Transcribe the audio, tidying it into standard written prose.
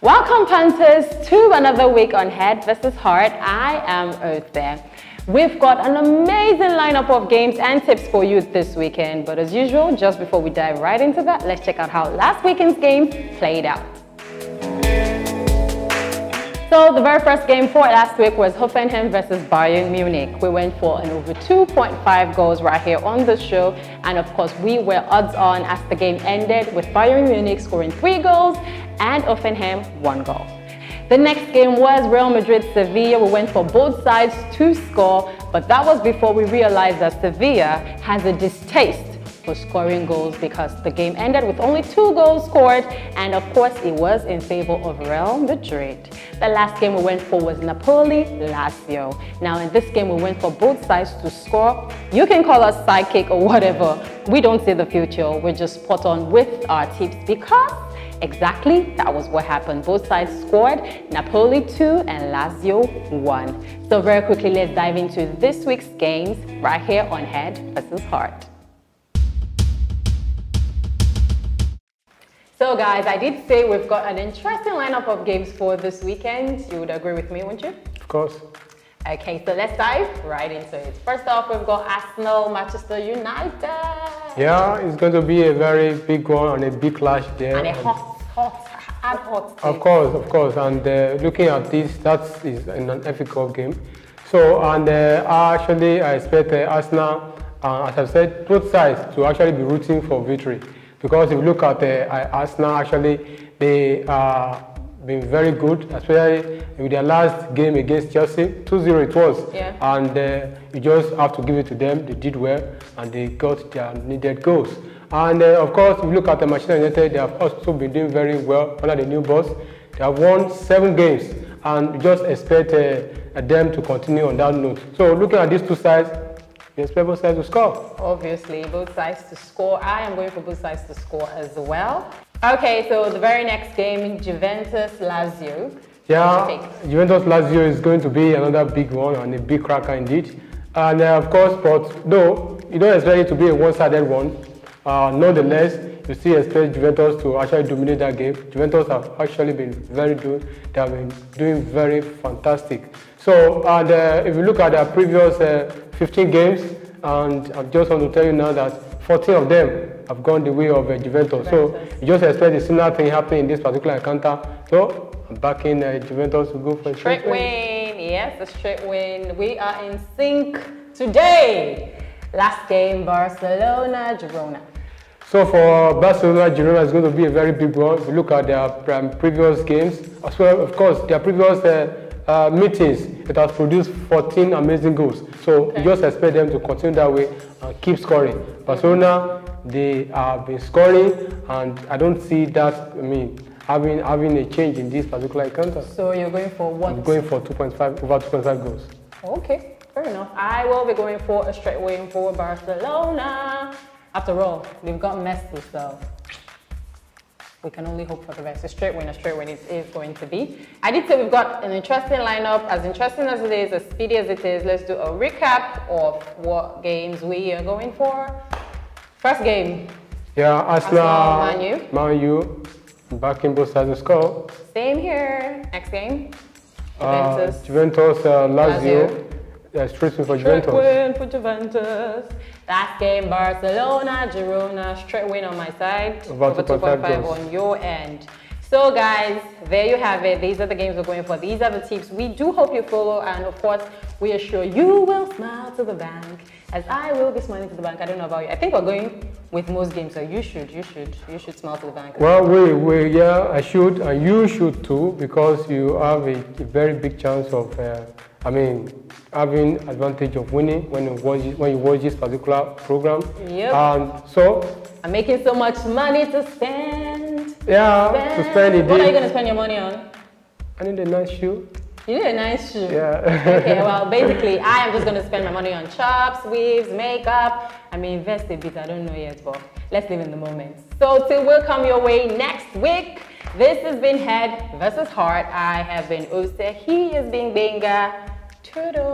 Welcome, Panthers, to another week on Head versus Heart. I am Othe. We've got an amazing lineup of games and tips for you this weekend. But as usual, just before we dive right into that, let's check out how last weekend's games played out. So the very first game for last week was Hoffenheim versus Bayern Munich. We went for an over 2.5 goals right here on the show. And of course, we were odds on as the game ended with Bayern Munich scoring 3 goals and Hoffenheim 1 goal. The next game was Real Madrid-Sevilla. We went for both sides to score, but that was before we realized that Sevilla has a distaste for scoring goals because the game ended with only 2 goals scored, and of course it was in favor of Real Madrid. The last game we went for was Napoli-Lazio. Now in this game we went for both sides to score. You can call us sidekick or whatever. We don't see the future. We're just spot on with our tips because exactly that was what happened. Both sides scored, Napoli 2 and Lazio 1. So very quickly, let's dive into this week's games right here on Head versus Heart. So guys, I did say we've got an interesting lineup of games for this weekend. You would agree with me, wouldn't you? Of course. Okay, so let's dive right into it. First off, we've got Arsenal, Manchester United. Yeah, it's going to be a very big one and a big clash there. And a hot. Of course. And looking at this, that is an ethical game. So, and I expect Arsenal, as I've said, both sides to actually be rooting for victory. Because if you look at Arsenal, actually, they are been very good, especially with their last game against Chelsea. 2-0 it was. Yeah. And you just have to give it to them. They did well and they got their needed goals. And of course, if you look at the Manchester United, they have also been doing very well under the new boss. They have won 7 games and you just expect them to continue on that note. So looking at these two sides, you expect both sides to score. Obviously, both sides to score. I am going for both sides to score as well. Okay, so the very next game, Juventus-Lazio. Yeah, Juventus-Lazio is going to be another big one and a big cracker indeed. And of course, but though you don't expect it to be a one-sided one, nonetheless, you still expect Juventus to actually dominate that game. Juventus have actually been very good. They have been doing very fantastic. So, and if you look at their previous 15 games, and I just want to tell you now that 14 of them have gone the way of Juventus. So you just expect a similar thing happening in this particular encounter. So I'm backing Juventus to go for a straight win. Yes, a straight win. We are in sync today. Last game, Barcelona-Girona. So for Barcelona, Girona is going to be a very big one. If you look at their previous games, as well, of course, their previous meetings, it has produced 14 amazing goals. So you just expect them to continue that way and keep scoring. Barcelona, they have been scoring, and I don't see that, having a change in this particular encounter. So you're going for what? I'm going for over 2.5 goals. Okay, fair enough. I will be going for a straight win for Barcelona. After all, they've got Messi, so we can only hope for the best. A straight win it is going to be. I did say we've got an interesting lineup, as interesting as it is, as speedy as it is. Let's do a recap of what games we are going for. First game. Yeah, Arsenal, Man U. Backing both sides to score. Same here. Next game. Juventus, Lazio. Yeah, straight win for Juventus. Straight win for Juventus. Last game, Barcelona, Girona, straight win on my side. Over 2.5 on your end. So guys, there you have it. These are the games we're going for. These are the tips. We do hope you follow, and of course, we are sure you will smile to the bank, as I will be smiling to the bank. I don't know about you. I think we're going with most games, so you should smile to the bank. Well, yeah, I should, and you should too, because you have a very big chance of, having advantage of winning when you watch this particular program. Yep. And so I'm making so much money to spend. Yeah, to spend it. What are you going to spend your money on? I need a nice shoe. You need a nice shoe? Yeah. Okay, well, basically, I am just going to spend my money on chops, weaves, makeup. I may invest a bit, I don't know yet, but let's live in the moment. So, till we'll come your way next week. This has been Head versus Heart. I have been Ose. He has been Benga. Toodles.